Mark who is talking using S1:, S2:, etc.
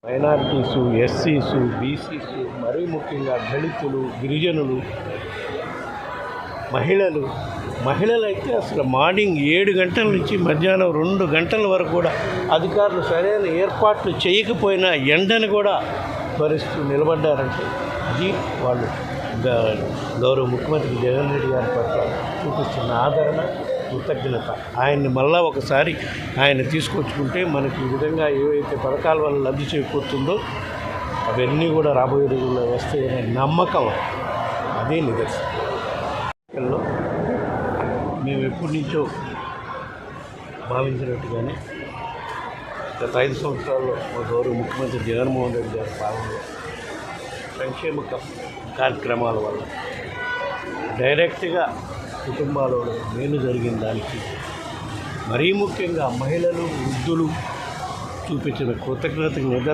S1: Minorities, ఎస్సీసు, బీసీసు, మరీ ముఖ్యంగా దళితులు, గిరిజనులు, మహిళలైతే అసలు మార్నింగ్ 7 గంటల నుంచి మధ్యాహ్నం 2 గంటల వరకు కూడా అధికారులు సరైన ఏర్పాట్లు చేయకపోయినా ఎండను కూడా భరిస్తూ నిలబడ్డారంటే అది వాళ్ళు గౌరవ ముఖ్యమంత్రి జగన్ రెడ్డి గారి పట్ల చూపిస్తున్న ఆదరణ, కృతజ్ఞత. ఆయన్ని మళ్ళా ఒకసారి ఆయన తీసుకొచ్చుకుంటే మనకి ఈ విధంగా ఏవైతే పథకాల వల్ల లబ్ధి చేకూరుతుందో అవన్నీ కూడా రాబోయే రోజుల్లో వస్తాయనే నమ్మకం అదే నిదర్శనం. మేము ఎప్పటి నుంచో భావించినట్టుగానే గత 5 సంవత్సరాల్లో మా గౌరవ ముఖ్యమంత్రి జగన్మోహన్ రెడ్డి గారి పాలనలో సంక్షేమ కార్యక్రమాల వల్ల డైరెక్ట్గా కుటుంబాలలో మేలు జరిగిన దానికి మరీ ముఖ్యంగా మహిళలు, వృద్ధులు చూపించిన కృతజ్ఞతకు